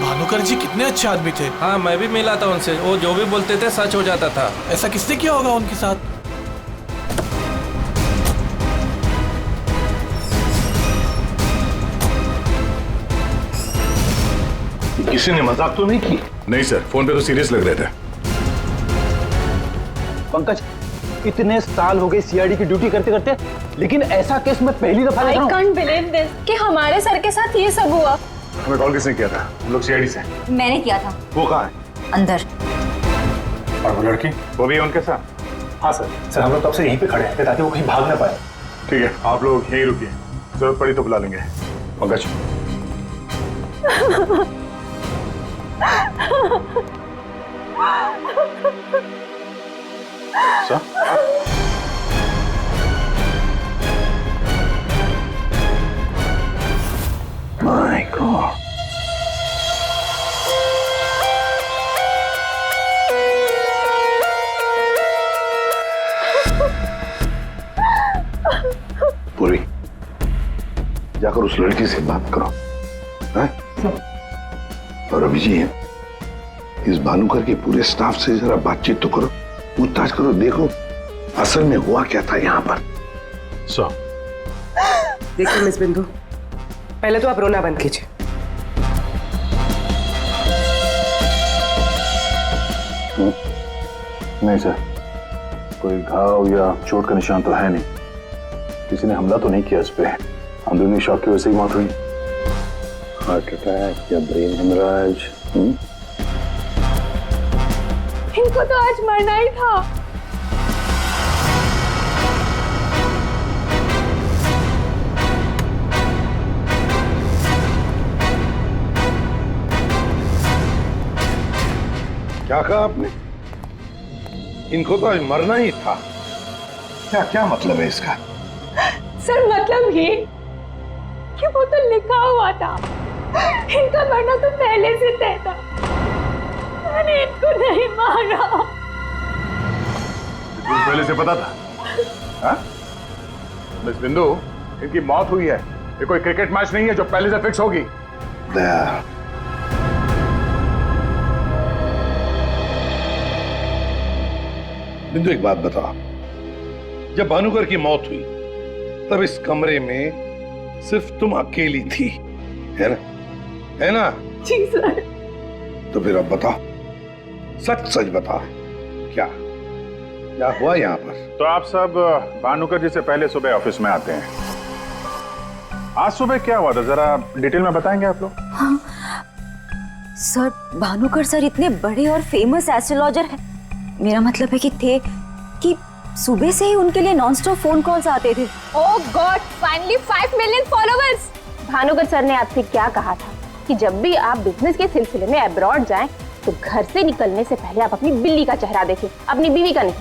भानुकर जी कितने अच्छे आदमी थे। हाँ, मैं भी मिला था उनसे, वो जो भी बोलते थे सच हो जाता था। ऐसा किसने किया होगा उनके साथ? किसी ने मजाक तो नहीं की? नहीं सर, फोन पे तो सीरियस लग रहे थे। पंकज, इतने साल हो गए सीआईडी की ड्यूटी करते करते, लेकिन ऐसा केस मैं पहली दफा देख रहा हूं। I can't believe this कि हमारे सर के साथ ये सब हुआ। हमें कॉल किसने किया था? हम लोग सीआईडी से। मैंने किया था। वो कहाँ है? अंदर। और वो लड़की, वो भी है उनके साथ? हाँ सर, हम लोग तब से यहीं पे खड़े हैं ताकि वो कहीं भाग ना पाए। ठीक है, आप लोग यहीं रुकिए, जरूरत पड़ी तो बुला लेंगे। पंकज। सर? My God. पूरी, जाकर उस लड़की से बात करो। हैं? और अभी जी, इस भानुकर के पूरे स्टाफ से जरा बातचीत तो करो, पूछताछ करो, देखो असल में हुआ क्या था यहाँ पर। सर देखिए मिस बिंदु, पहले तो आप रोना बंद कीजिए। नहीं सर, कोई घाव या चोट का निशान तो है नहीं, किसी ने हमला तो नहीं किया इस पे, अंदरूनी शॉक की वजह से ही मौत हुई। हार्ट अटैक या ब्रेन हेमराज? इनको तो आज मरना ही था। क्या कहा आपने? इनको तो आज मरना ही था? क्या क्या मतलब है इसका? सर मतलब ये कि वो तो लिखा हुआ था, इनका मरना तो पहले से तय था, मैंने इनको नहीं मारा। तुझे पहले से पता था? हाँ? मिस बिंदु, इनकी मौत हुई है, ये कोई क्रिकेट मैच नहीं है जो पहले से फिक्स होगी। दया, बिंदु एक बात बताओ, जब भानुकर की मौत हुई तब इस कमरे में सिर्फ तुम अकेली थी, है ना? है ना? जी सर। तो फिर अब बताओ, सच सच बताओ, क्या क्या हुआ यहाँ पर? तो आप सब भानुकर जी से पहले सुबह ऑफिस में आते हैं, आज सुबह क्या हुआ था जरा डिटेल में बताएंगे आप लोग? हाँ सर, भानुकर सर इतने बड़े और फेमस एस्ट्रोलॉजर हैं, मेरा मतलब है कि थे कि सुबह से ही उनके लिए नॉनस्टॉप फोन कॉल्स आते थे। Oh God, finally 5 million followers. Bhanukar sir ने आपसे क्या कहा था कि जब भी आप बिजनेस के सिलसिले में अब्रॉड जाएं तो घर से निकलने से पहले आप अपनी बिल्ली का चेहरा देखें, अपनी बीवी का नहीं।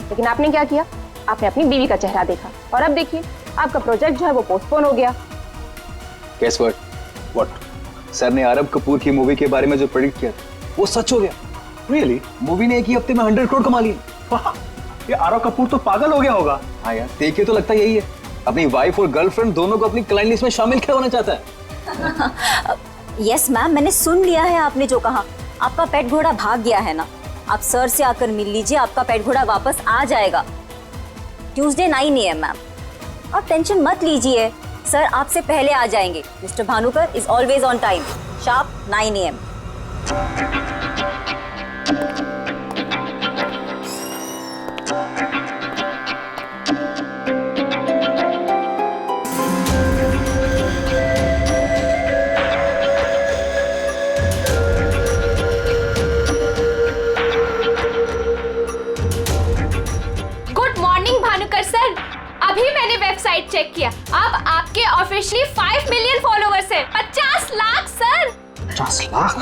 लेकिन आपने क्या किया? आपने अपनी बीवी का चेहरा देखा और अब देखिए आपका प्रोजेक्ट जो है वो पोस्टपोन हो गया। Guess what? What? सर ने आरब कपूर की मूवी के बारे में जो प्रेडिक्ट किया वो सच हो गया। रियली? मूवी ने एक ही हफ्ते में 100 करोड़ कमा लिए। वाह, ये आरव कपूर तो पागल हो गया होगा। हाँ यार, देखिए तो लगता यही है, अपनी वाइफ और गर्लफ्रेंड दोनों को अपनी क्लाइंट लिस्ट में शामिल करवाना चाहता है। यस मैम, मैंने सुन लिया है आपने जो कहा। आपका पेट घोड़ा भाग गया है ना, आप सर से आकर मिल लीजिए, आपका पेट घोड़ा वापस आ जाएगा ट्यूसडे 9 AM मैम। आप टेंशन मत लीजिए, सर आपसे पहले आ जाएंगे। Mister Bhanukar is always on time, sharp 9 AM। Good morning Bhanukar sir, अभी मैंने वेबसाइट चेक किया, अब आपके ऑफिशियली 5 मिलियन फॉलोअर्स हैं। 50 लाख सर। 50 लाख?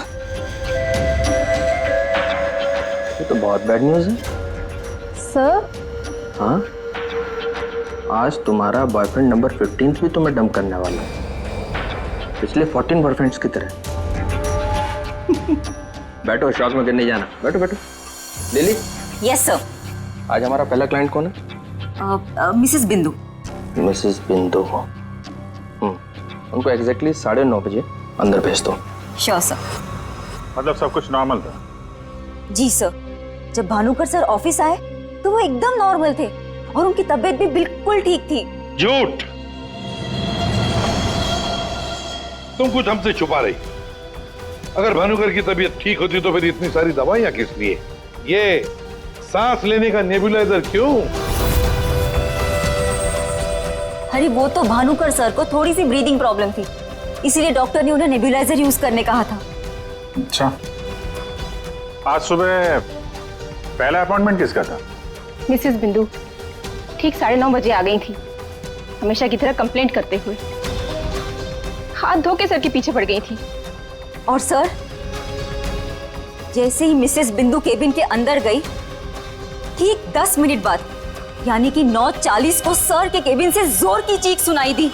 ये तो बहुत बैड न्यूज है सर। हाँ, आज तुम्हारा बॉयफ्रेंड नंबर 15 भी तुम्हें डंप करने वाला है, पिछले 14 बॉयफ्रेंड्स की तरह। बैठो, शॉक में गिर नहीं जाना, बैठो बैठो। लिली। Yes sir. आज हमारा पहला क्लाइंट कौन है? मिसेस बिंदु। मिसेस बिंदु। उनको एग्जैक्टली 9:30 बजे अंदर भेज दो। Sure sir. मतलब सब कुछ नॉर्मल था? जी सर, जब भानुकर सर ऑफिस आए तो वो एकदम नॉर्मल थे और उनकी तबीयत भी बिल्कुल ठीक थी। झूठ! तुम कुछ हमसे छुपा रही। अगर भानुकर की तबीयत ठीक होती तो फिर इतनी सारी दवाइयां किस लिए? ये सांस लेने का नेबुलाइजर क्यों? अरे वो तो भानुकर सर को थोड़ी सी ब्रीदिंग प्रॉब्लम थी, इसीलिए डॉक्टर ने उन्हें नेबुलाइजर यूज करने कहा था। अच्छा, आज सुबह पहला अपॉइंटमेंट किसका था? मिसेस बिंदु ठीक 9:30 बजे आ गई थी, हमेशा की तरह कंप्लेंट करते हुए। हाथ धो के सर के पीछे पड़ गई थी। और सर, जैसे ही मिसेस बिंदु केबिन के अंदर गई, ठीक 10 मिनट बाद यानी कि 9:40 को सर के केबिन से जोर की चीख सुनाई दी।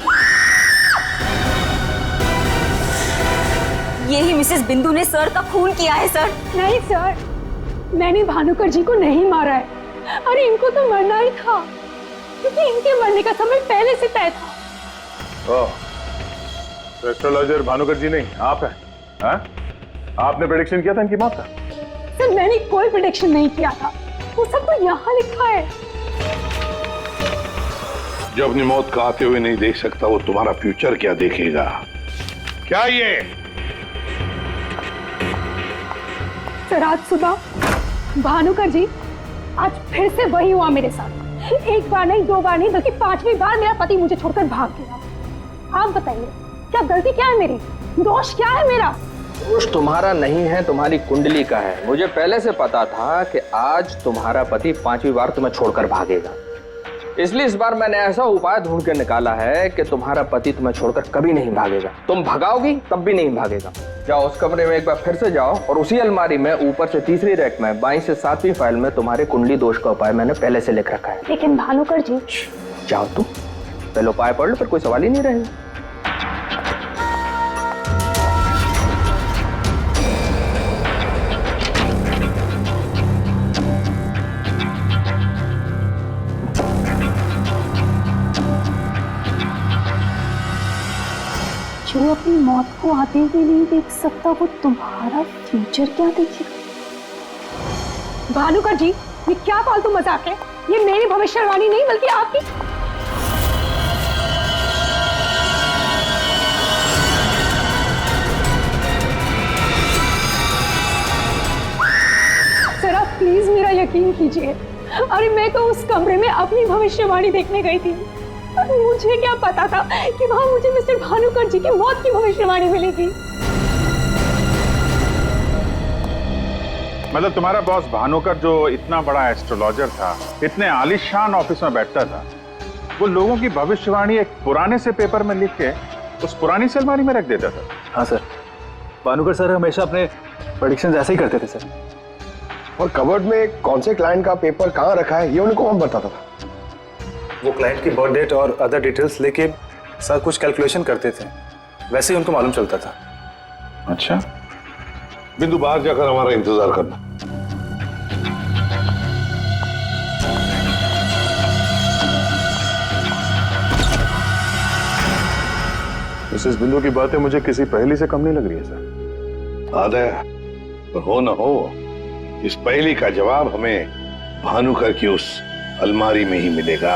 यही मिसेस बिंदु ने सर का खून किया है सर। नहीं सर, मैंने भानुकर जी को नहीं मारा है। अरे इनको तो मरना ही था, क्योंकि इनके मरने का समय पहले से तय था। एस्ट्रोलॉजर भानुकर जी नहीं, आप हैं? हाँ? आपने प्रेडिक्शन किया था इनकी मौत का? सर मैंने कोई प्रेडिक्शन नहीं किया था, वो सब तो यहाँ लिखा है। जो अपनी मौत को आते हुए नहीं देख सकता वो तुम्हारा फ्यूचर क्या देखेगा? क्या ये? सर आज सुबह भानुकर जी, आज फिर से वही हुआ मेरे साथ। एक बार नहीं, 2 बार नहीं, बल्कि 5वीं बार मेरा पति मुझे छोड़कर भाग गया। आप बताइए, क्या गलती क्या है मेरी? दोष क्या है मेरा? दोष तुम्हारा नहीं है, तुम्हारी कुंडली का है। मुझे पहले से पता था कि आज तुम्हारा पति 5वीं बार तुम्हें छोड़कर भागेगा, इसलिए इस बार मैंने ऐसा उपाय ढूंढ के निकाला है कि तुम्हारा पति तुम्हें छोड़कर कभी नहीं भागेगा। तुम भगाओगी तब भी नहीं भागेगा। जाओ उस कमरे में एक बार फिर से जाओ और उसी अलमारी में ऊपर से 3री रैक में 22 से 7वीं फाइल में तुम्हारे कुंडली दोष का उपाय मैंने पहले से लिख रखा है। लेकिन भानुकर जी। जाओ तुम पहले उपाय पढ़ लो, फिर कोई सवाल ही नहीं रहेगा। जो अपनी मौत को आते हुए नहीं देख सकता, वो तुम्हारा फ्यूचर क्या देखेगा? भानुकर जी, ये क्या फालतू मजाक है? ये मेरी भविष्यवाणी नहीं बल्कि आपकी। सर आप प्लीज मेरा यकीन कीजिए। अरे मैं तो उस कमरे में अपनी भविष्यवाणी देखने गई थी। मुझे क्या पता था कि वहां मुझे मिस्टर भानुकर जी की मौत की भविष्यवाणी मिलेगी। मतलब तुम्हारा बॉस भानुकर जो इतना बड़ा एस्ट्रोलॉजर था, इतने आलीशान ऑफिस में बैठता था, वो लोगों की भविष्यवाणी एक पुराने से पेपर में लिख के उस पुरानी से अलमारी में रख देता था। हाँ सर, भानुकर सर हमेशा अपने प्रेडिक्शंस ऐसे ही करते थे सर। और कबर्ड में कौन से क्लाइंट का पेपर कहाँ रखा है ये उनको कौन बताता था? वो क्लाइंट की बर्थ डेट और अदर डिटेल्स लेके सर कुछ कैलकुलेशन करते थे, वैसे ही उनको मालूम चलता था। अच्छा, बिंदु बाहर जाकर हमारा इंतजार करना। मिसेस बिंदु की बातें मुझे किसी पहेली से कम नहीं लग रही है सर। आदय, पर हो न हो, इस पहेली का जवाब हमें भानुकर की उस अलमारी में ही मिलेगा।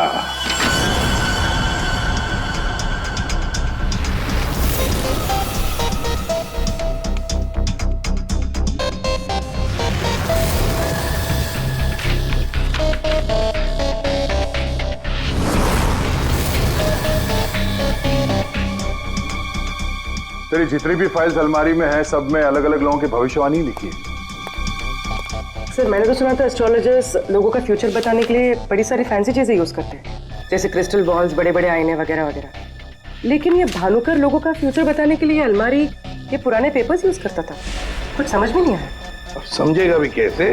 तेरी जितनी भी फाइल्स अलमारी में है, सब में अलग अलग लोगों की भविष्यवाणी लिखी है। सर मैंने तो सुना था एस्ट्रोलॉजर्स लोगों का फ्यूचर बताने के लिए बड़ी सारी फैंसी चीजें यूज करते हैं, जैसे क्रिस्टल बॉल्स, बड़े बड़े आईने वगैरह वगैरह। लेकिन ये भानुकर लोगों का फ्यूचर बताने के लिए अलमारी, ये पुराने पेपर्स यूज करता था। कुछ समझ में नहीं आया। समझेगा भी कैसे?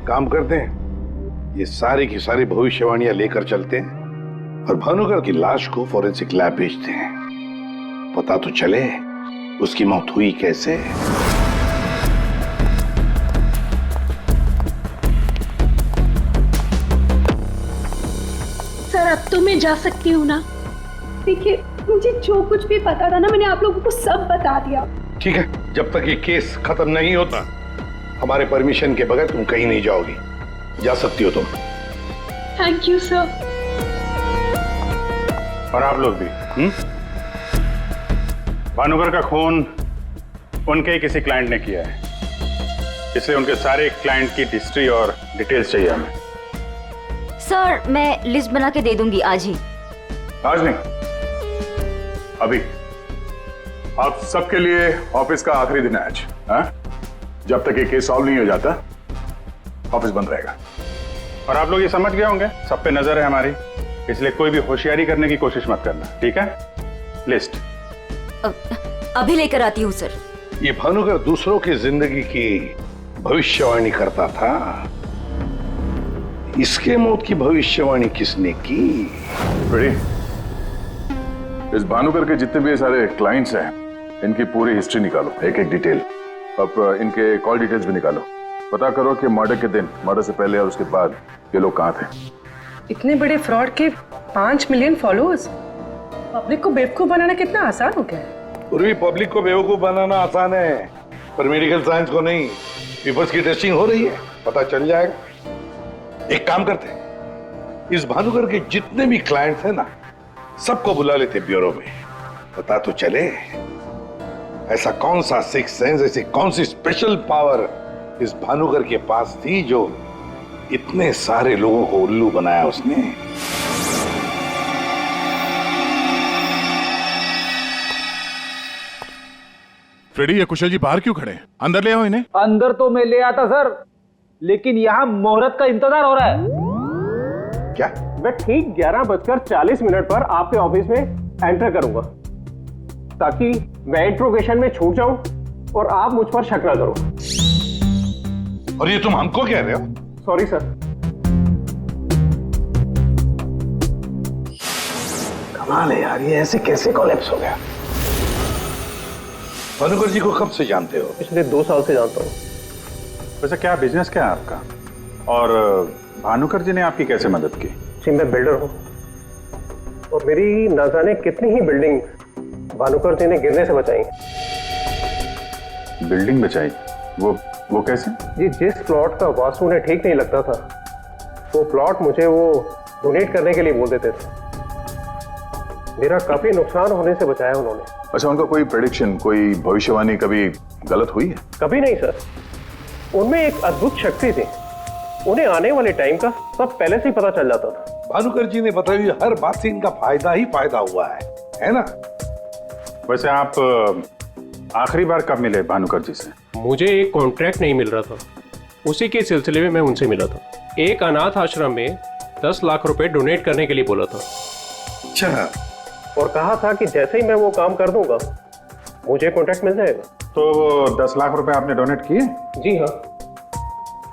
काम करते हैं, ये सारी की सारी भविष्यवाणियां लेकर चलते हैं और भानुकर की लाश को फॉरेंसिक लैब भेजते हैं। पता तो चले उसकी मौत हुई कैसे। सर अब तो मैं जा सकती हूँ ना? देखिए मुझे जो कुछ भी पता था ना, मैंने आप लोगों को सब बता दिया। ठीक है, जब तक ये केस खत्म नहीं होता हमारे परमिशन के बगैर तुम कहीं नहीं जाओगी। जा सकती हो तुम। Thank you sir. और आप लोग भी। भानुकर का खून उनके ही किसी क्लाइंट ने किया है, इसलिए उनके सारे क्लाइंट की हिस्ट्री और डिटेल्स चाहिए हमें। सर मैं लिस्ट बना के दे दूंगी आज ही। आज नहीं, अभी। आप सबके लिए ऑफिस का आखिरी दिन है आज। हाँ? जब तक ये केस सॉल्व नहीं हो जाता ऑफिस बंद रहेगा। और आप लोग ये समझ गए होंगे, सब पे नजर है हमारी, इसलिए कोई भी होशियारी करने की कोशिश मत करना, ठीक है? लिस्ट अभी लेकर आती हूँ सर। ये भानुकर दूसरों की जिंदगी की भविष्यवाणी करता था, इसके मौत की भविष्यवाणी किसने की? इस भानुकर के जितने भी सारे क्लाइंट्स हैं, इनकी पूरी हिस्ट्री निकालो, एक एक डिटेल। अब इनके कॉल डिटेल्स भी निकालो। पता करो कि मर्डर के दिन, मर्डर से पहले और उसके बाद ये लोग कहाँ थे। इतने बड़े फ्रॉड के 5 मिलियन फॉलोअर्स, पब्लिक को बेवकूफ बनाना कितना आसान हो गया है। पूरी पब्लिक को बेवकूफ बनाना आसान है, पर मेडिकल साइंस को नहीं। पीपल्स की टेस्टिंग हो रही है, पता चल जाएगा। एक काम करते हैं, इस भानुकर के जितने भी क्लाइंट्स हैं ना, सबको बुला लेते ब्यूरो में। पता तो चले ऐसा कौन सा सिक्स सेंस, ऐसी कौन सी स्पेशल पावर इस भानुकर के पास थी जो इतने सारे लोगों को उल्लू बनाया उसने। फ्रेडी, ये कुशल जी बाहर क्यों खड़े हैं? अंदर ले आओ इन्हें। अंदर तो मैं ले आता सर, लेकिन यहाँ मुहूर्त का इंतजार हो रहा है। क्या? मैं ठीक 11:40 पर आपके ऑफिस में एंटर करूंगा, ताकि मैं इंट्रोगेशन में छूट जाऊं और आप मुझ पर शक ना करो। और ये तुम हमको कह रहे हो? Sorry sir. कमाल है यार, ये ऐसे कैसे कोलैप्स हो गया? भानुकर जी को कब से जानते हो? पिछले 2 साल से जानता हूँ। वैसे क्या बिजनेस क्या है आपका? और भानुकर जी ने आपकी कैसे मदद की? जी मैं बिल्डर हूँ, और मेरी ना जाने कितनी ही बिल्डिंग भानुकर जी ने गिरने से बचाई। बिल्डिंग बचाई? वो कैसे? जी जिस प्लॉट का वास्तु उन्हें ठीक नहीं लगता था, वो प्लॉट मुझे वो डोनेट करने के लिए बोल देते थे। मेरा काफी नुकसान होने से बचाया उन्होंने। अच्छा, उनका कोई प्रेडिक्शन, कोई भविष्यवाणी कभी गलत हुई है? कभी नहीं सर, उनमें एक अद्भुत शक्ति थी। उन्हें आने वाले टाइम का सब पहले से ही पता चल जाता था। भानुकर जी ने बताई हर बात से इनका फायदा ही फायदा हुआ है ना? वैसे आप आखिरी बार कब मिले भानुकर जी से? मुझे एक कॉन्ट्रैक्ट नहीं मिल रहा था, उसी के सिलसिले में मैं उनसे मिला था। एक अनाथ आश्रम में 10 लाख रुपए डोनेट करने के लिए बोला था। अच्छा। और कहा था कि जैसे ही मैं वो काम कर दूंगा मुझे कॉन्ट्रैक्ट मिल जाएगा। तो 10 लाख रुपए आपने डोनेट किए? जी हाँ।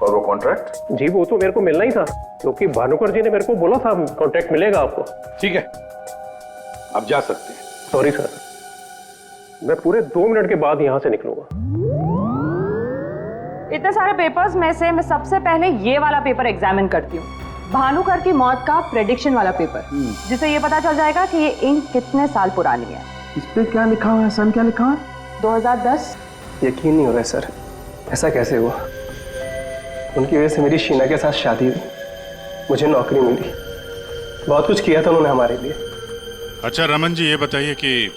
और वो कॉन्ट्रैक्ट? जी वो तो मेरे को मिलना ही था, क्योंकि भानुकर जी ने मेरे को बोला था कॉन्ट्रैक्ट मिलेगा आपको। ठीक है, अब जा सकते हैं। सॉरी सर, मैं पूरे 2 मिनट के बाद यहाँ से निकलूंगा। इतने सारे पेपर्स में से मैं सबसे पहले ये वाला पेपर एग्जामिन करती हूँ, भानुकर की मौत का प्रेडिक्शन वाला पेपर, जिससे ये पता चल जाएगा कि ये इंक कितने साल पुरानी है। इस पे क्या लिखा हुआ है? सन क्या लिखा हुआ है? 2010। यकीन नहीं हो रहा है सर, ऐसा कैसे हुआ? उनकी वजह से मेरी शीना के साथ शादी हुई, मुझे नौकरी मिली, बहुत कुछ किया था उन्होंने हमारे लिए। अच्छा रमन जी, ये बताइए कि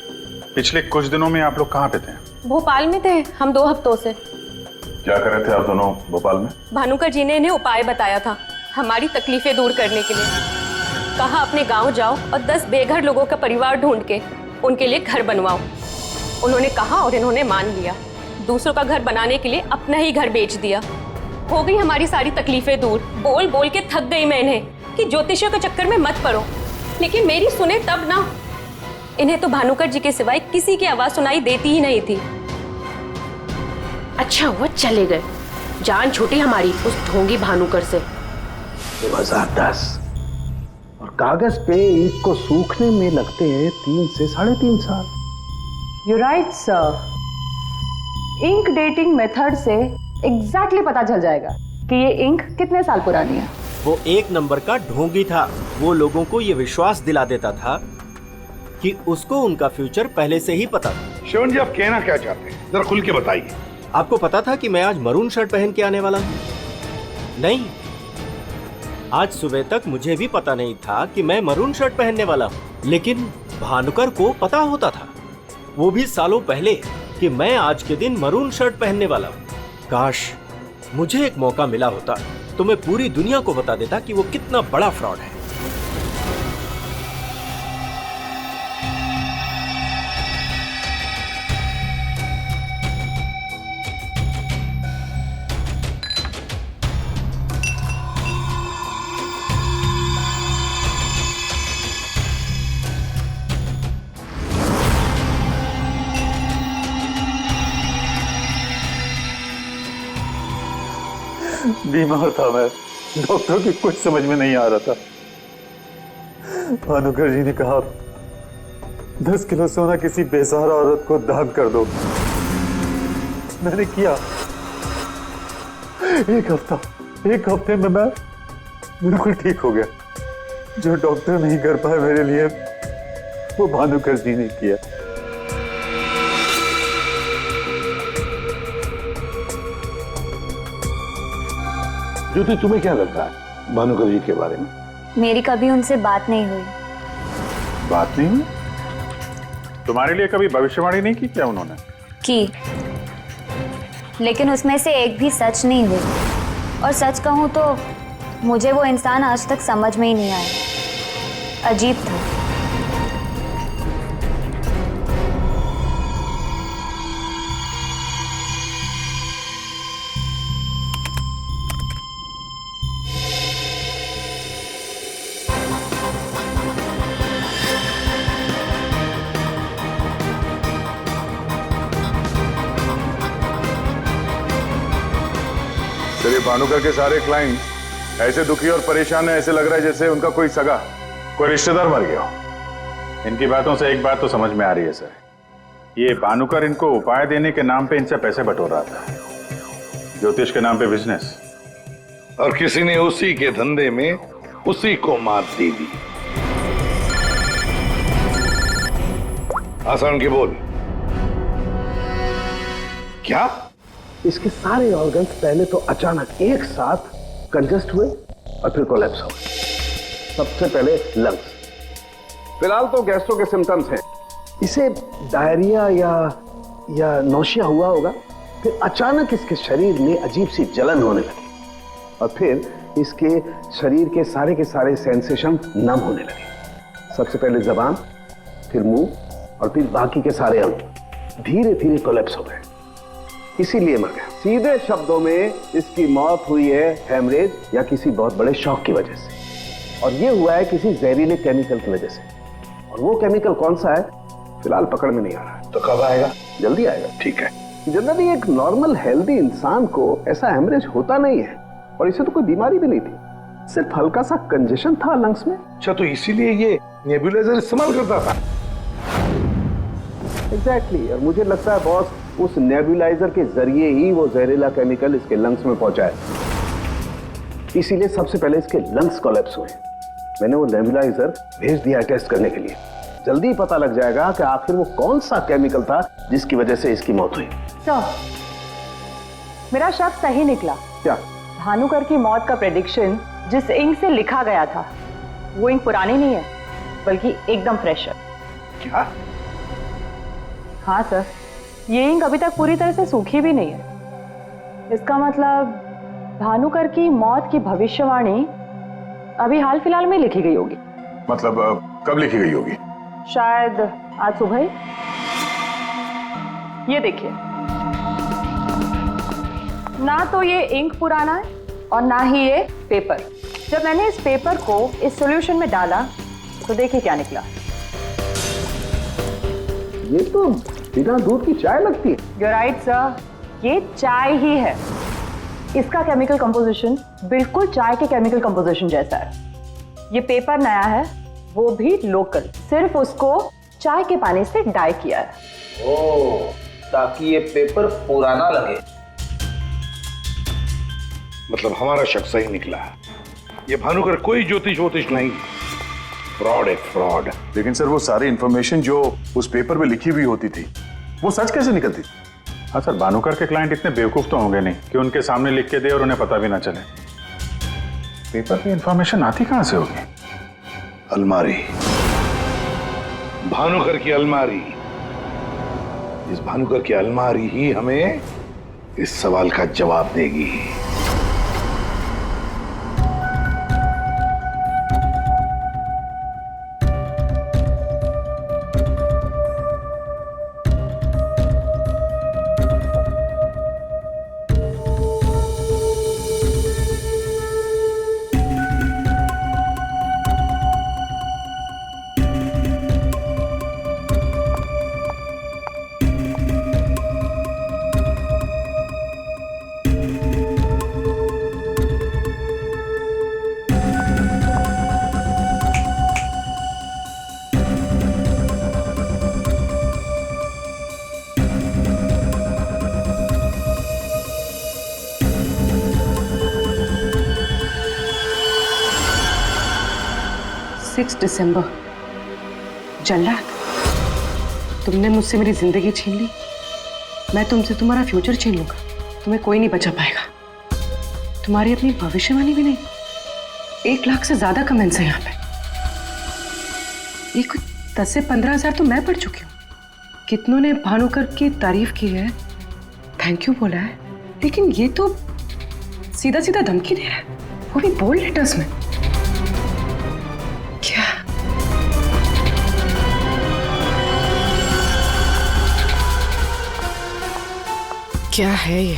पिछले कुछ दिनों में आप लोग कहाँ पे थे? भोपाल में थे हम 2 हफ्तों से। क्या कर रहे थे आप दोनों भोपाल में? भानुकर जी ने इन्हें उपाय बताया था हमारी तकलीफें दूर करने के लिए। कहा अपने गांव जाओ और 10 बेघर लोगों का परिवार ढूंढ के उनके लिए घर बनवाओ। उन्होंने कहा और इन्होंने मान लिया। दूसरों का घर बनाने के लिए अपना ही घर बेच दिया। हो गई हमारी सारी तकलीफें दूर। बोल बोल के थक गई मैं इन्हें कि ज्योतिषियों के चक्कर में मत पड़ो, लेकिन मेरी सुने तब ना। इन्हें तो भानुकर जी के सिवाय किसी की आवाज सुनाई देती ही नहीं थी। अच्छा वो चले गए, जान छूटी हमारी उस ढोंगी भानुकर से। 2010 और कागज पे ईंट को सूखने में लगते हैं 3 से 3.5 साल। You right sir. Ink dating method से एग्जैक्टली पता चल जाएगा कि ये इंक कितने साल पुरानी है। वो 1 नंबर का ढोंगी था। वो लोगों को ये विश्वास दिला देता था कि उसको उनका फ्यूचर पहले से ही पता था। श्रवण जी, आप कहना क्या चाहते हैं, जरा खुल के बताइए। आपको पता था कि मैं आज मरून शर्ट पहन के आने वाला हूँ? नहीं, आज सुबह तक मुझे भी पता नहीं था कि मैं मरून शर्ट पहनने वाला हूँ, लेकिन भानुकर को पता होता था, वो भी सालों पहले, कि मैं आज के दिन मरून शर्ट पहनने वाला हूँ। काश मुझे एक मौका मिला होता तो मैं पूरी दुनिया को बता देता कि वो कितना बड़ा फ्रॉड है। बीमार था मैं, डॉक्टर की कुछ समझ में नहीं आ रहा था। भानुकर जी ने कहा 10 किलो सोना किसी बेसहारा औरत को दान कर दो। मैंने किया। एक हफ्ते में मैं बिल्कुल ठीक हो गया। जो डॉक्टर नहीं कर पाए मेरे लिए, वो भानुकर जी ने किया। ज्योति, तुम्हें क्या लगता है भानुकर जी के बारे में? मेरी कभी उनसे बात नहीं हुई। बात नहीं हुई? तुम्हारे लिए कभी भविष्यवाणी नहीं की क्या उन्होंने? की, लेकिन उसमें से एक भी सच नहीं हुई। और सच कहूं तो मुझे वो इंसान आज तक समझ में ही नहीं आया। अजीब था। चलिए, भानुकर के सारे क्लाइंट ऐसे दुखी और परेशान है, ऐसे लग रहा है जैसे उनका कोई सगा, कोई रिश्तेदार मर गया हो। इनकी बातों से एक बात तो समझ में आ रही है सर, ये भानुकर इनको उपाय देने के नाम पे इनसे पैसे बटोर रहा था, ज्योतिष के नाम पे बिजनेस, और किसी ने उसी के धंधे में उसी को मात दे दी। आसान के बोल। क्या? इसके सारे ऑर्गन्स पहले तो अचानक एक साथ कंजस्ट हुए और फिर कोलैप्स हो गए। सबसे पहले लंग्स। फिलहाल तो गैस्ट्रो के सिम्टम्स हैं। इसे डायरिया या नौशिया हुआ होगा। फिर अचानक इसके शरीर में अजीब सी जलन होने लगी और फिर इसके शरीर के सारे सेंसेशन नम होने लगे। सबसे पहले जबान, फिर मुंह और फिर बाकी के सारे अंग धीरे धीरे कोलैप्स हो गए। इसीलिए मर गया। सीधे शब्दों में इसकी मौत हुई है हेमरेज या किसी बहुत बड़े शॉक की वजह से, और ये हुआ है किसी जहरीले केमिकल की वजह से। और वो केमिकल कौन सा है फिलहाल पकड़ में नहीं आ रहा है। तो कब आएगा? जल्दी आएगा। ठीक है। जनरली एक नॉर्मल हेल्दी इंसान को ऐसा हेमरेज होता नहीं है, और इसे तो कोई बीमारी भी नहीं थी, सिर्फ हल्का सा कंजेशन था लंग्स में। अच्छा, तो इसीलिए ये नेबुलाइजर इस्तेमाल करता था? एग्जैक्टली। और मुझे लगता है बॉस, उस नेबुलाइजर के जरिए ही वो जहरीला केमिकल इसके लंग्स में पहुंचा है। इसीलिए सबसे पहले इसके लंग्स कोलैप्स हुए। मैंने वो नेबुलाइजर भेज दिया टेस्ट करने के लिए। जल्दी पता लग जाएगा कि आखिर वो कौन सा केमिकल था जिसकी वजह से इसकी मौत हुई। सर, मेरा शक सही निकला। क्या? भानुकर की मौत का प्रेडिक्शन जिस इंक से लिखा गया था, वो इंक पुरानी नहीं है, बल्कि एकदम फ्रेश है। क्या? हाँ सर, ये इंक अभी तक पूरी तरह से सूखी भी नहीं है। इसका मतलब भानुकर की मौत की भविष्यवाणी अभी हाल फिलहाल में लिखी गई होगी। मतलब कब लिखी गई होगी? शायद आज सुबह ही। ये देखिए, ना तो ये इंक पुराना है और ना ही ये पेपर। जब मैंने इस पेपर को इस सॉल्यूशन में डाला तो देखिए क्या निकला। ये तो बिना दूध की चाय लगती है। You're right, sir. ये चाय ही है। इसका केमिकल कंपोजिशन बिल्कुल चाय के केमिकल कंपोजिशन जैसा है। ये पेपर नया है, वो भी लोकल, सिर्फ उसको चाय के पानी से डाई किया है। ओह, ताकि ये पेपर पुराना लगे। मतलब हमारा शक सही निकला है। ये भानुकर कोई ज्योतिष वोतिष नहीं, फ्रॉड है, फ्रॉड। लेकिन सर, वो सारी इंफॉर्मेशन जो उस पेपर में लिखी हुई होती थी, वो सच कैसे निकलती? हाँ सर, भानुकर के क्लाइंट इतने बेवकूफ तो होंगे नहीं कि उनके सामने लिख के दे और उन्हें पता भी ना चले। पेपर की इंफॉर्मेशन आती कहां से होगी? अलमारी, भानुकर की अलमारी। इस भानुकर की अलमारी ही हमें इस सवाल का जवाब देगी। दिसंबर। जल्लाद, तुमने मुझसे मेरी जिंदगी छीन ली, मैं तुमसे तुम्हारा फ्यूचर छीन लूंगा। तुम्हें कोई नहीं बचा पाएगा। तुम्हारी अपनी भविष्यवाणी भी नहीं। 1 लाख से ज्यादा कमेंट्स हैं यहाँ पे। ये कुछ 10 से 15 हजार तो मैं पढ़ चुकी हूँ। कितनों ने भानुकर की तारीफ की है, थैंक यू बोला है, लेकिन ये तो सीधा सीधा धमकी दे रहा है, वो भी बोल्ड लेटर्स में। क्या है ये?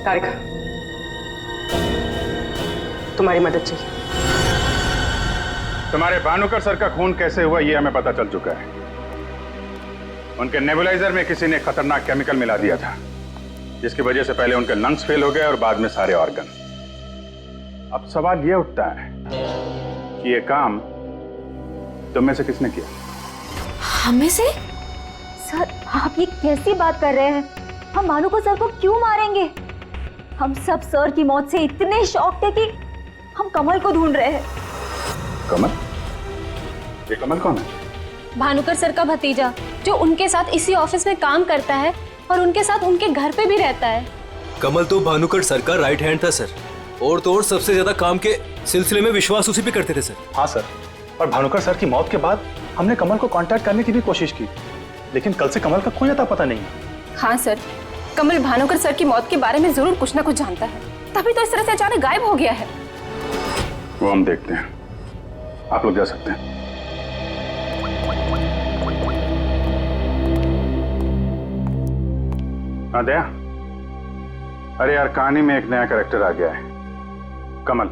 तारिका, तुम्हारी मदद चाहिए। तुम्हारे भानुकर सर का खून कैसे हुआ ये हमें पता चल चुका है। उनके नेबुलाइजर में किसी ने खतरनाक केमिकल मिला दिया था, जिसकी वजह से पहले उनके लंग्स फेल हो गए और बाद में सारे ऑर्गन। अब सवाल ये उठता है कि ये काम तुम में से किसने किया? हमें से? सर, आप ये कैसी बात कर रहे हैं? हम भानुकर सर को क्यों मारेंगे? हम सब सर की मौत से इतने शॉक थे कि हम कमल को ढूंढ रहे हैं। कमल? ये कमल कौन है? भानुकर सर का भतीजा, जो उनके साथ इसी ऑफिस में काम करता है और उनके साथ उनके घर पे भी रहता है। कमल तो भानुकर सर का राइट हैंड था सर, और तो और सबसे ज्यादा काम के सिलसिले में विश्वास उसी पे करते थे सर। हाँ सर, और भानुकर सर की मौत के बाद हमने कमल को कांटेक्ट करने की भी कोशिश की, लेकिन कल से कमल का कोई अता पता नहीं है। हाँ सर, कमल भानुकर सर की मौत के बारे में जरूर कुछ ना कुछ जानता है, तभी तो इस तरह से अचानक गायब हो गया है। वो हम देखते हैं, आप लोग जा सकते हैं। हाँ दया, अरे यार, कहानी में एक नया कैरेक्टर आ गया है, कमल।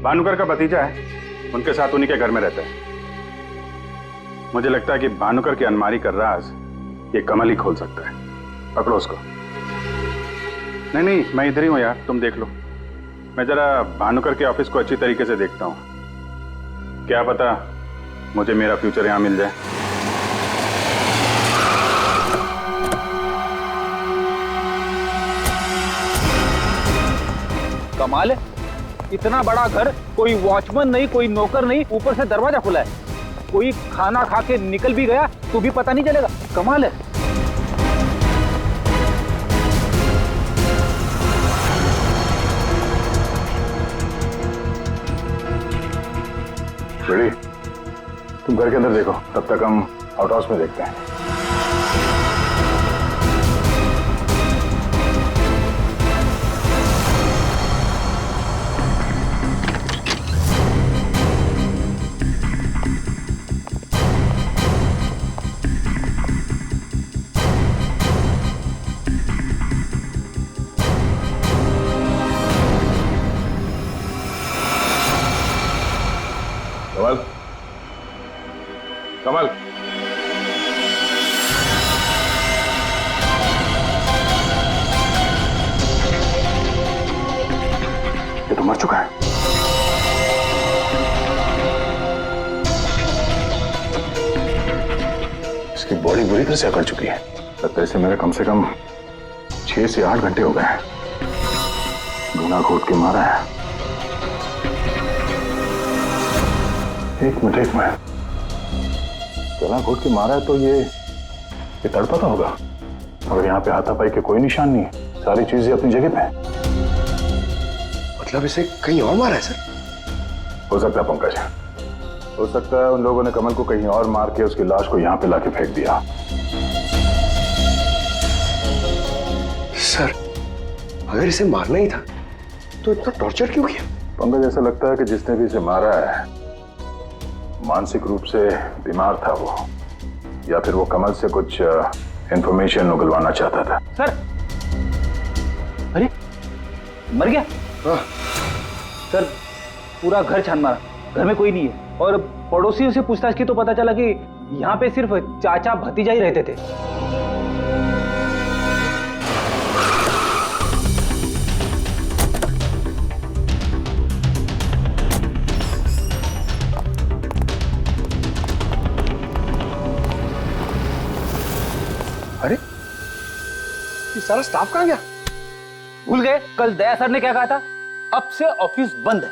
भानुकर का भतीजा है, उनके साथ उन्हीं के घर में रहता है। मुझे लगता है कि भानुकर की अलमारी का राज ये कमल ही खोल सकता है। पकड़ो उसको। नहीं नहीं, मैं इधर ही हूं यार, तुम देख लो। मैं जरा भानुकर के ऑफिस को अच्छी तरीके से देखता हूं, क्या पता मुझे मेरा फ्यूचर यहां मिल जाए। कमाल है, इतना बड़ा घर, कोई वॉचमैन नहीं, कोई नौकर नहीं, ऊपर से दरवाजा खुला है। कोई खाना खा के निकल भी गया तो भी पता नहीं चलेगा। कमाल है। बेड़ी, तुम घर के अंदर देखो, तब तक हम आउट हाउस में देखते हैं। कमल, कमल, ये तो मर चुका है। इसकी बॉडी बुरी तरह से अकड़ चुकी है। लगता है इसे मेरे कम से कम 6 से 8 घंटे हो गए हैं। गुना घोट के मारा है। एक मिनट गला घोट के मारा है तो ये तड़पता होगा, मगर यहाँ पे हाथापाई के कोई निशान नहीं है, सारी चीजें अपनी जगह पे हैं। मतलब इसे कहीं और मारा है सर? हो सकता है पंकज, हो सकता है उन लोगों ने कमल को कहीं और मार के उसकी लाश को यहाँ पे लाके फेंक दिया। सर अगर इसे मारना ही था तो इतना टॉर्चर क्यों किया? पंकज, ऐसा लगता है कि जिसने भी इसे मारा है मानसिक रूप से बीमार था वो, या फिर वो कमल से कुछ इंफॉर्मेशन उगलवाना चाहता था। सर, अरे मर गया? हाँ। सर पूरा घर छान मारा, घर में कोई नहीं है, और पड़ोसियों से पूछताछ की तो पता चला कि यहाँ पे सिर्फ चाचा भतीजा ही रहते थे। अरे ये सारा स्टाफ कहाँ गया? भूल गए कल दया सर ने क्या कहा था, अब से ऑफिस बंद है।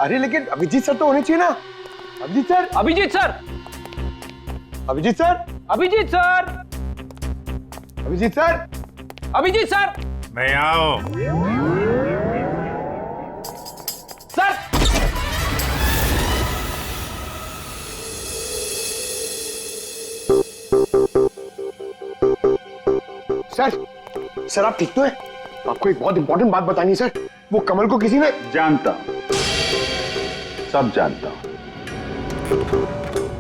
अरे लेकिन अभिजीत सर तो होने चाहिए ना। Abhijit sir, Abhijit sir, Abhijit sir, Abhijit sir, Abhijit sir, Abhijit sir, मैं आओ। सर सर आप ठीक तो है? आपको एक बहुत इंपॉर्टेंट बात बतानी है सर। वो कमल को किसी ने... जानता हूं, सब जानता हूं,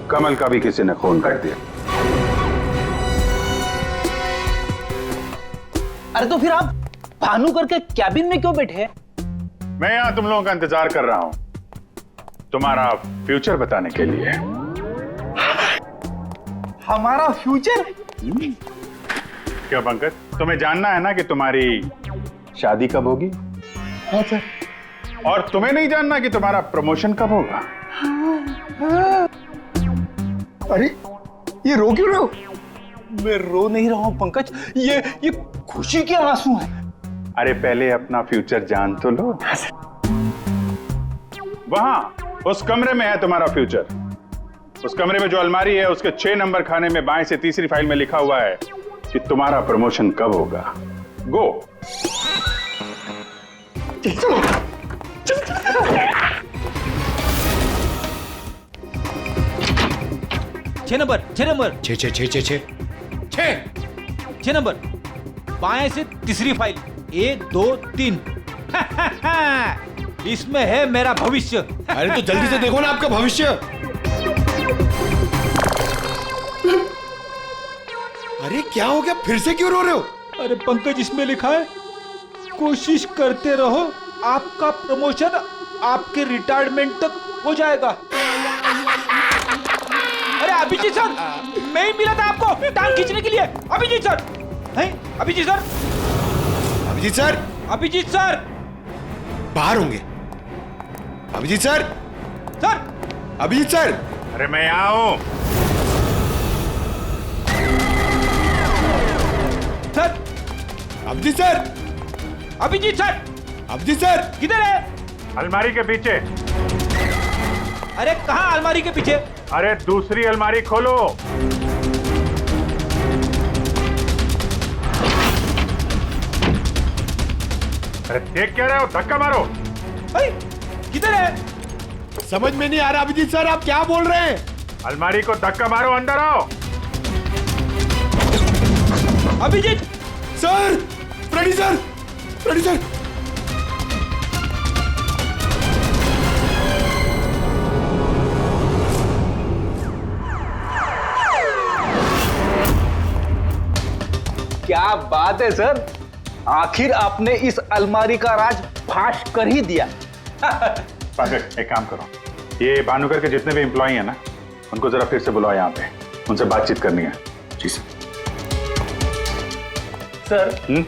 कमल का भी किसी ने खून कर दिया। अरे तो फिर आप भानुकर के कैबिन में क्यों बैठे हैं? मैं यहां तुम लोगों का इंतजार कर रहा हूं, तुम्हारा फ्यूचर बताने के लिए। हमारा फ्यूचर? क्यों पंकज, तुम्हें जानना है ना कि तुम्हारी शादी कब होगी? हाँ सर। और तुम्हें नहीं जानना कि तुम्हारा प्रमोशन कब होगा? अरे ये रो क्यों रहे हो? मैं रो नहीं रहा हूं पंकज, ये खुशी के आंसू हैं। अरे पहले अपना फ्यूचर जान तो लो। वहां उस कमरे में है तुम्हारा फ्यूचर। उस कमरे में जो अलमारी है उसके 6 नंबर खाने में बाएं से तीसरी फाइल में लिखा हुआ है कि तुम्हारा प्रमोशन कब होगा। गो। 6 नंबर, 6 नंबर, 6 नंबर, बाएं से तीसरी फाइल, 1 2 3। इसमें है मेरा भविष्य। अरे तो जल्दी से देखो ना आपका भविष्य। अरे क्या हो गया, फिर से क्यों रो रहे हो? अरे पंकज, इसमें लिखा है कोशिश करते रहो, आपका प्रमोशन आपके रिटायरमेंट तक हो जाएगा। अरे अभिजीत सर, मैं ही मिला था आपको टांग खींचने के लिए। अभिजीत सर, हैं? Abhijit sir, Abhijit sir, Abhijit sir बाहर होंगे। Abhijit sir, sir, Abhijit sir. अरे मैं यहाँ हूँ। Sir, Abhijit sir, Abhijit sir, Abhijit sir किधर है? अलमारी के पीछे। अरे कहाँ अलमारी के पीछे? अरे दूसरी अलमारी खोलो। अरे देख क्या रहे हो, धक्का मारो। अरे किधर है? समझ में नहीं आ रहा अभिजीत सर, आप क्या बोल रहे हैं? अलमारी को धक्का मारो, अंदर आओ। Abhijit sir, Freddy sir, Freddy sir. क्या बात है सर, आखिर आपने इस अलमारी का राज फाश कर ही दिया। पंकज, एक काम करो, ये भानुकर के जितने भी एम्प्लॉय हैं ना, उनको जरा फिर से बुलाओ यहाँ पे, उनसे बातचीत करनी है। जी सर। सर,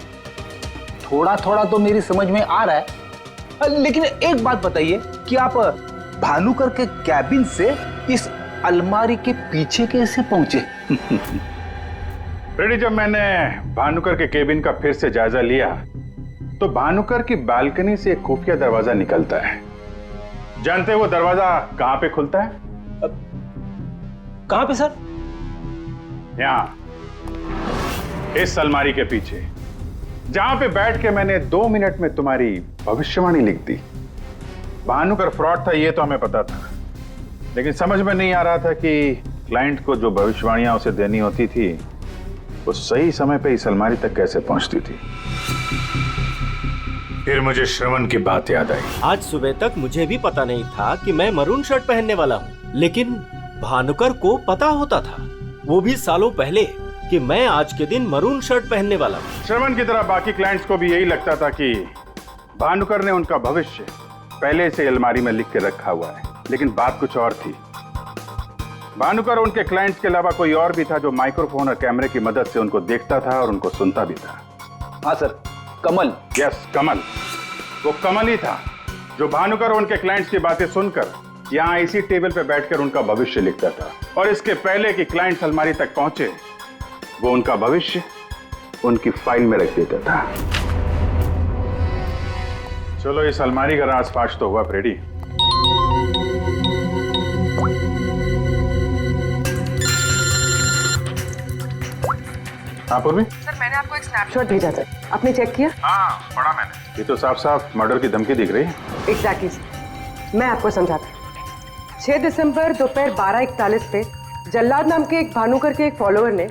थोड़ा थोड़ा तो मेरी समझ में आ रहा है, लेकिन एक बात बताइए कि आप भानुकर के कैबिन से इस अलमारी के पीछे कैसे पहुंचे? रेडी, जब मैंने भानुकर के केबिन का फिर से जायजा लिया तो भानुकर की बालकनी से एक खुफिया दरवाजा निकलता है। जानते हैं वो दरवाजा कहां पे खुलता है? कहां पे सर? यहाँ, इस अलमारी के पीछे, जहां पे बैठ के मैंने 2 मिनट में तुम्हारी भविष्यवाणी लिख दी। भानुकर फ्रॉड था ये तो हमें पता था, लेकिन समझ में नहीं आ रहा था कि क्लाइंट को जो भविष्यवाणियां उसे देनी होती थी वो सही समय पे इस अलमारी तक कैसे पहुंचती थी। फिर मुझे श्रवण की बात याद आई। आज सुबह तक मुझे भी पता नहीं था कि मैं मरून शर्ट पहनने वाला हूँ, लेकिन भानुकर को पता होता था, वो भी सालों पहले, कि मैं आज के दिन मरून शर्ट पहनने वाला हूँ। श्रवण की तरह बाकी क्लाइंट्स को भी यही लगता था कि भानुकर ने उनका भविष्य पहले से अलमारी में लिख के रखा हुआ है, लेकिन बात कुछ और थी। भानुकर उनके क्लाइंट्स के अलावा कोई और भी था जो माइक्रोफोन और कैमरे की मदद से उनको देखता था और उनको सुनता भी था। हाँ सर, कमल। यस, कमल। वो कमल ही था जो भानुकर उनके क्लाइंट्स की बातें सुनकर यहाँ इसी टेबल पे बैठकर उनका भविष्य लिखता था, और इसके पहले कि क्लाइंट्स अलमारी तक पहुंचे वो उनका भविष्य उनकी फाइल में रख देता था। चलो इस अलमारी का राज फाश तो हुआ फ्रेडी। हाँ पूर्वी? सर मैंने आपको एक स्नैपशॉट भेजा था, आपने चेक किया? हाँ पढ़ा मैंने। ये तो साफ साफ मर्डर की धमकी दिख रही है। एग्जैक्टली सर, मैं आपको समझाता हूँ। 6 दिसंबर दोपहर 12:41 पे जल्लाद नाम के एक भानुकर के एक फॉलोअर ने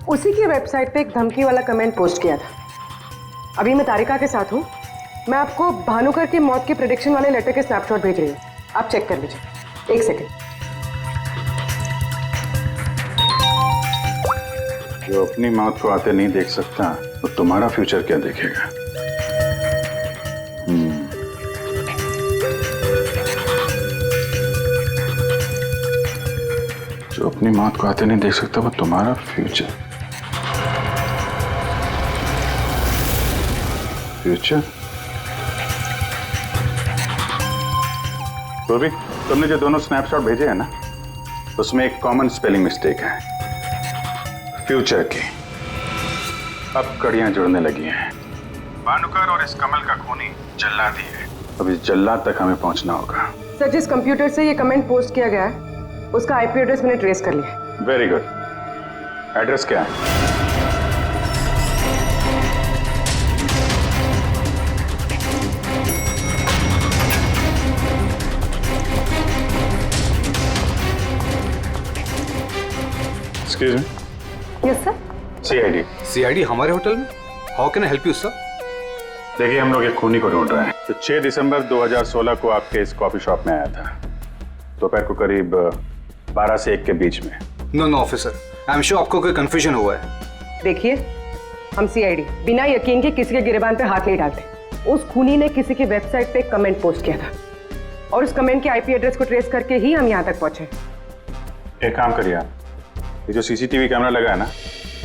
उसी की वेबसाइट पे एक धमकी वाला कमेंट पोस्ट किया था। अभी मैं तारिका के साथ हूँ, मैं आपको भानुकर की मौत के प्रेडिक्शन वाले लेटर के स्नैपशॉट भेज रही हूँ, आप चेक कर लीजिए। 1 सेकेंड। जो अपनी मौत को आते नहीं देख सकता तो तुम्हारा फ्यूचर क्या देखेगा? जो अपनी मौत को आते नहीं देख सकता वो तुम्हारा फ्यूचर। फ्यूचर? तो भी तुमने जो दोनों स्नैपशॉट भेजे हैं ना, उसमें एक कॉमन स्पेलिंग मिस्टेक है, फ्यूचर की। अब कड़ियां जुड़ने लगी हैं। भानुकर और इस कमल का खूनी जल्लाद ही है। अब इस जल्लाद तक हमें पहुंचना होगा। सर जिस कंप्यूटर से ये कमेंट पोस्ट किया गया है उसका आईपी एड्रेस मैंने ट्रेस कर लिया। Very good. एड्रेस क्या है? Excuse me. Yes sir. CID. CID हमारे होटल में? How can I help you sir? देखिए हम लोग एक खूनी को ढूंढ रहे हैं। तो 6 दिसंबर 2016 को आपके इस कॉफी शॉप में आया था, दोपहर को करीब 12 से 1 के बीच में। No officer, I am sure आपको कोई कंफ्यूजन हुआ है। देखिए हम सीआईडी बिना यकीन के किसी के गिरबान पे हाथ नहीं डालते। उस खूनी ने किसी की वेबसाइट पे एक कमेंट पोस्ट किया था और उस कमेंट के आईपी एड्रेस को ट्रेस करके ही हम यहाँ तक पहुंचे। एक काम करिए आप, ये जो सीसीटीवी कैमरा लगा है ना,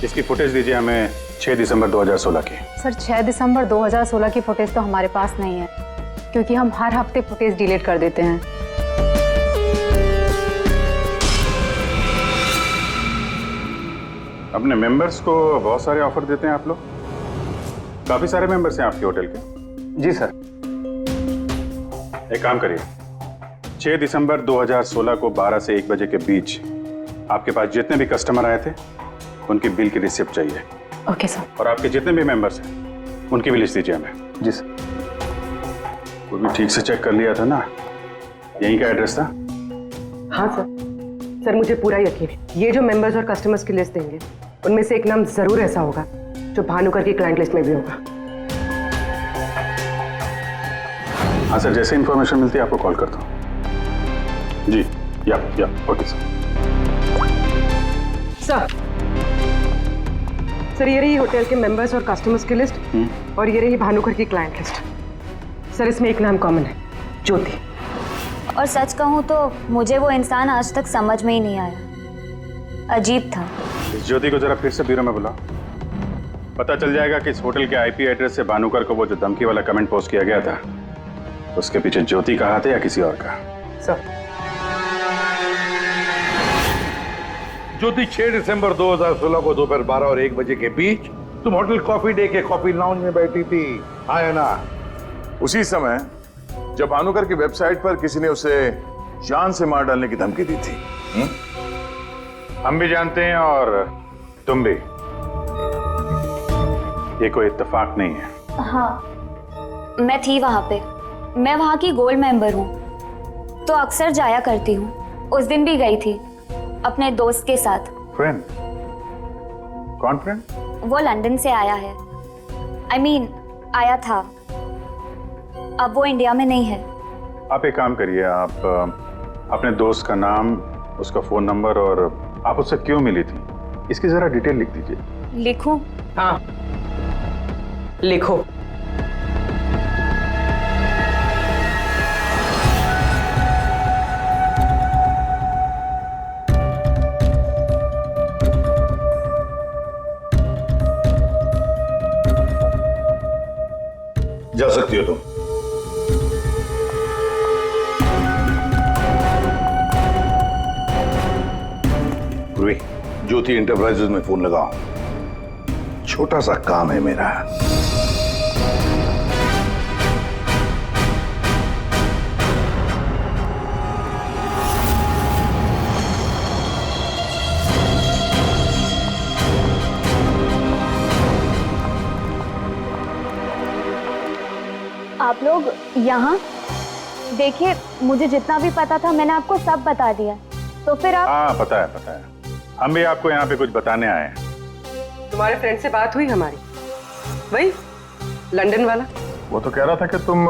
इसकी फुटेज दीजिए हमें 6 दिसंबर 2016 की। सर 6 दिसंबर 2016 की फुटेज तो हमारे पास नहीं है, क्योंकि हम हर हफ्ते फुटेज डिलीट कर देते हैं। अपने मेंबर्स को बहुत सारे ऑफर देते हैं आप लोग? काफी सारे मेंबर्स हैं आपके होटल के? जी सर। एक काम करिए, 6 दिसंबर 2016 को 12 से 1 बजे के बीच आपके पास जितने भी कस्टमर आए थे उनकी बिल की रिसिप्ट चाहिए। Okay sir. और आपके जितने भी मेंबर्स हैं उनकी भी लिस्ट दीजिए हमें। जी सर। वो भी ठीक से चेक कर लिया था ना? यहीं का एड्रेस था? हाँ सर मुझे पूरा यकीन है ये जो मेंबर्स और कस्टमर्स की लिस्ट देंगे उनमें से एक नाम जरूर ऐसा होगा जो भानुकर की क्लाइंट लिस्ट में भी होगा। हाँ सर, जैसे इंफॉर्मेशन मिलती है आपको कॉल करता हूँ। जी या ओके सर। सर ये रही होटल के मेंबर्स और कस्टमर्स की लिस्ट और ये रही भानुकर की क्लाइंट लिस्ट। सर इसमें एक नाम कॉमन है, ज्योति। और सच कहूँ तो मुझे वो इंसान आज तक समझ में ही नहीं आया, अजीब था। इस ज्योति को जरा फिर से ब्यूरो में बुलाओ, पता चल जाएगा कि इस होटल के आईपी एड्रेस से भानुकर को वो जो धमकी वाला कमेंट पोस्ट किया गया था उसके पीछे ज्योति का हाथ है या किसी और का। सर ज्योति 6 दिसंबर 2016 को दोपहर 12 और 1 बजे के बीच तुम होटल कॉफी डे के कॉफी लाउंज में बैठी थी, हाँ ना? उसी समय जब भानुकर की वेबसाइट पर किसी ने उसे जान से मार डालने की धमकी दी थी। हम भी जानते हैं और तुम भी। ये कोई इत्तेफाक नहीं है। हाँ, मैं थी वहां पे। मैं वहां की गोल्ड मेंबर हूँ, तो अक्सर जाया करती हूँ। उस दिन भी गई थी अपने दोस्त के साथ। फ्रेंड? कौन फ्रेंड? वो लंदन से आया है। I mean, आया था। अब वो इंडिया में नहीं है। आप एक काम करिए, आप अपने दोस्त का नाम, उसका फोन नंबर और आप उससे क्यों मिली थी, इसकी जरा डिटेल लिख दीजिए। लिखूं? हाँ, लिखो। जा सकती हो तुम। पूर्वी, ज्योति इंटरप्राइजेज में फोन लगाओ। छोटा सा काम है मेरा। आप लोग यहाँ देखिए, मुझे जितना भी पता था मैंने आपको सब बता दिया। तो फिर आप? हाँ, पता है पता है। हम भी आपको यहाँ पे कुछ बताने आए हैं। तुम्हारे फ्रेंड से बात हुई हमारी, वही लंदन वाला। वो तो कह रहा था कि तुम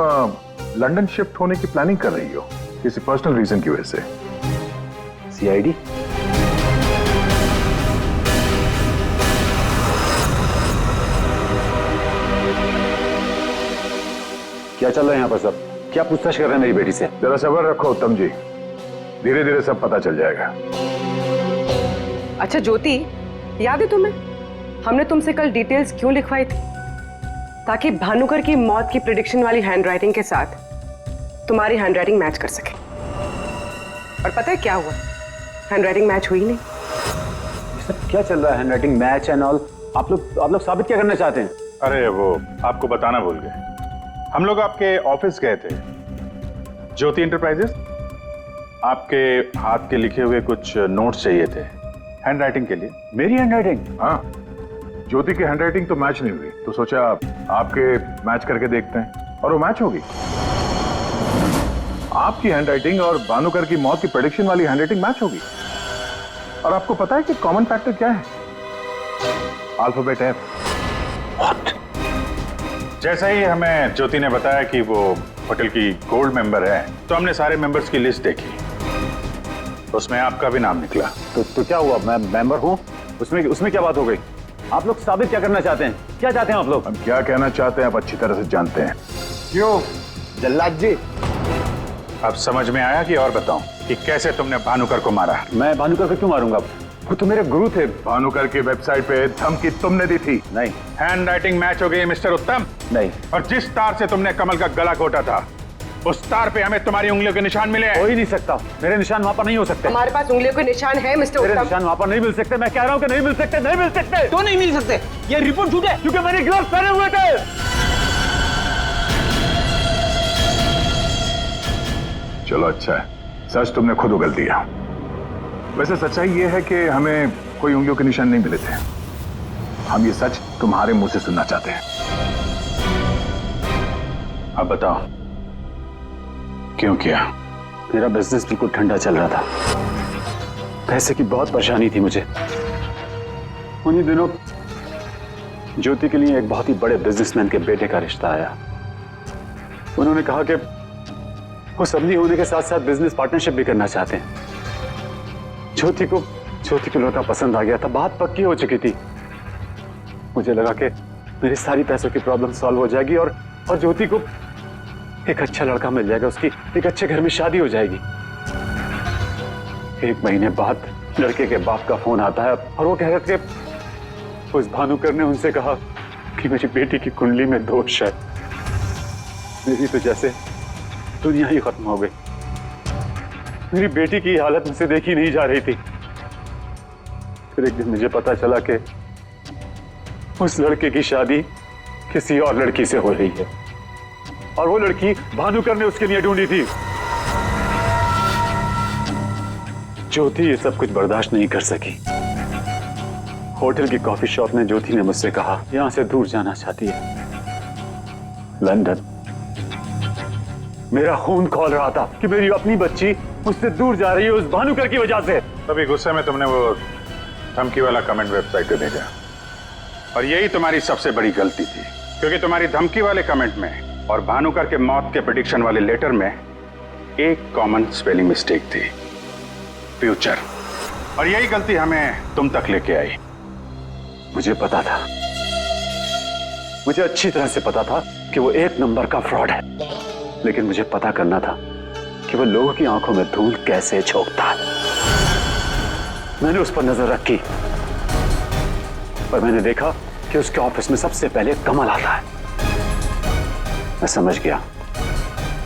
लंदन शिफ्ट होने की प्लानिंग कर रही हो किसी पर्सनल रीजन की वजह से। सीआईडी? क्या चल रहा है यहाँ पर सब? क्या पूछताछ कर रहे हैं मेरी बेटी से? जरा सब्र रखो उत्तम जी, धीरे धीरे सब पता चल जाएगा। अच्छा ज्योति, याद है तुम्हें हमने तुमसे कल डिटेल्स क्यों लिखवाई थी? ताकि भानुकर की मौत की प्रिडिक्शन वाली हैंडराइटिंग के साथ तुम्हारी हैंडराइटिंग मैच कर सके। और पता है क्या हुआ? हैंडराइटिंग मैच हुई नहीं। सब क्या चल रहा है? Handwriting match and all. आप लोग साबित क्या करना चाहते हैं? अरे वो आपको बताना भूल गए, हम लोग आपके ऑफिस गए थे, ज्योति इंटरप्राइजेस। आपके हाथ के लिखे हुए कुछ नोट्स चाहिए थे हैंडराइटिंग के लिए। मेरी हैंडराइटिंग? हाँ, ज्योति की हैंडराइटिंग तो मैच नहीं हुई, तो सोचा आपके मैच करके देखते हैं, और वो मैच होगी। आपकी हैंडराइटिंग और भानुकर की मौत की प्रेडिक्शन वाली हैंडराइटिंग मैच होगी। और आपको पता है कि कॉमन फैक्टर क्या है? Alphabet F. जैसा ही हमें ज्योति ने बताया कि वो होटल की गोल्ड मेंबर है, तो हमने सारे मेंबर्स की लिस्ट देखी, तो उसमें आपका भी नाम निकला। तो क्या हुआ? मैं मेंबर हूँ, उसमें क्या बात हो गई? आप लोग साबित क्या करना चाहते हैं? क्या चाहते हैं आप लोग? हम क्या कहना चाहते हैं आप अच्छी तरह से जानते हैं। क्यों जल्लाद जी? अब समझ में आया कि और बताऊं कि कैसे तुमने भानुकर को मारा? मैं भानुकर को क्यों मारूंगा? वो तो मेरे गुरु थे। भानुकर की वेबसाइट पे धमकी तुमने दी थी। नहीं। हैंडराइटिंग मैच हो गई मिस्टर उत्तम। नहीं। और जिस तार से तुमने कमल का गला घोटा था, उस तार पे हमें तुम्हारी उंगलियों के निशान मिले। हो ही नहीं सकता, मेरे निशान वहां पर नहीं हो सकते। हमारे पास उंगलियों के निशान है मिस्टर उत्तम। मेरे निशान वहां पर नहीं मिल सकते। मैं कह रहा हूँ कि नहीं मिल सकते, नहीं मिल सकते। तो नहीं मिल सकते, ये रिपोर्ट झूठ है, क्योंकि मैंने ग्लव्स पहने हुए थे। चलो अच्छा है, सच तुमने खुद उगल दिया। वैसे सच्चाई ये है कि हमें कोई उंगलियों के निशान नहीं मिले थे। हम ये सच तुम्हारे मुंह से सुनना चाहते हैं। अब बताओ क्यों किया? मेरा बिजनेस बिल्कुल ठंडा चल रहा था, पैसे की बहुत परेशानी थी मुझे। उन्हीं दिनों ज्योति के लिए एक बहुत ही बड़े बिजनेसमैन के बेटे का रिश्ता आया। उन्होंने कहा कि वो समधी होने के साथ साथ बिजनेस पार्टनरशिप भी करना चाहते हैं। ज्योति को लड़का पसंद आ गया था, बात पक्की हो चुकी थी। मुझे लगा कि मेरी सारी पैसों की प्रॉब्लम सॉल्व हो जाएगी और ज्योति को एक अच्छा लड़का मिल जाएगा, उसकी एक अच्छे घर में शादी हो जाएगी। 1 महीने बाद लड़के के बाप का फोन आता है और वो कह रहे थे उस भानुकर ने उनसे कहा कि मेरी बेटी की कुंडली में दोष है। मेरी तो जैसे दुनिया ही खत्म हो गई। मेरी बेटी की हालत मुझसे देखी नहीं जा रही थी। फिर एक दिन मुझे पता चला कि उस लड़के की शादी किसी और लड़की से हो रही है और वो लड़की भानुकर ने उसके लिए ढूंढी थी। ज्योति ये सब कुछ बर्दाश्त नहीं कर सकी। होटल की कॉफी शॉप में ज्योति ने मुझसे कहा यहां से दूर जाना चाहती है, लंदन। मेरा खून खौल रहा था कि मेरी अपनी बच्ची मुझसे दूर जा रही है उस भानुकर की वजह से। तभी गुस्से में तुमने वो धमकी वाला कमेंट वेबसाइट पे भेजा, और यही तुम्हारी सबसे बड़ी गलती थी, क्योंकि तुम्हारी धमकी वाले कमेंट में और भानुकर के मौत के प्रेडिक्शन वाले लेटर में एक कॉमन स्पेलिंग मिस्टेक थी, फ्यूचर। और यही गलती हमें तुम तक लेके आई। मुझे पता था, मुझे अच्छी तरह से पता था कि वो एक नंबर का फ्रॉड है, लेकिन मुझे पता करना था कि वो लोगों की आंखों में धूल कैसे झोंकता है। मैंने उस पर नजर रखी और मैंने देखा कि उसके ऑफिस में सबसे पहले कमल आता है। मैं समझ गया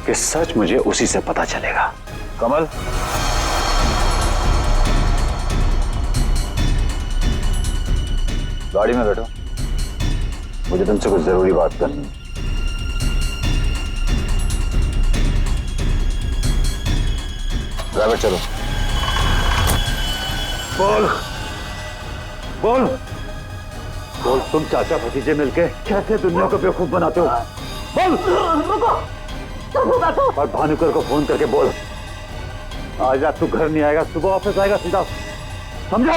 कि सच मुझे उसी से पता चलेगा। कमल, गाड़ी में बैठो, मुझे तुमसे कुछ जरूरी बात करनी है। ड्राइवर चलो। बोल बोल बोल, तुम चाचा भतीजे मिलके कैसे दुनिया को बेवकूफ बनाते हो? बोल। और भानुकर को फोन करके बोल आज रात तू घर नहीं आएगा, सुबह ऑफिस आएगा सीधा, समझो?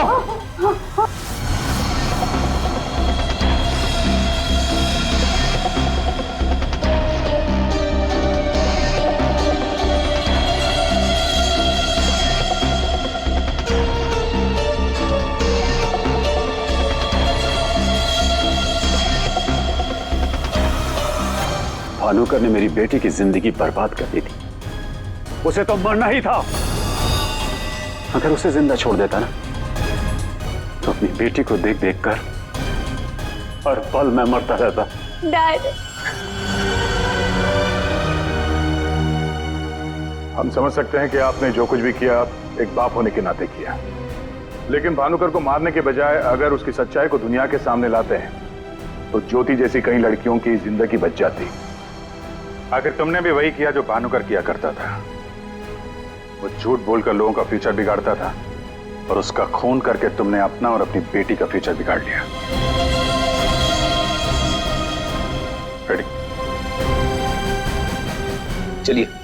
भानुकर ने मेरी बेटी की जिंदगी बर्बाद कर दी थी, उसे तो मरना ही था। अगर उसे जिंदा छोड़ देता ना तो अपनी बेटी को देख देख कर हर पल मैं मरता रहता। डैड, हम समझ सकते हैं कि आपने जो कुछ भी किया एक बाप होने के नाते किया, लेकिन भानुकर को मारने के बजाय अगर उसकी सच्चाई को दुनिया के सामने लाते हैं तो ज्योति जैसी कई लड़कियों की जिंदगी बच जाती। आखिर तुमने भी वही किया जो भानुकर किया करता था। वो झूठ बोलकर लोगों का फ्यूचर बिगाड़ता था और उसका खून करके तुमने अपना और अपनी बेटी का फ्यूचर बिगाड़ लिया। चलिए।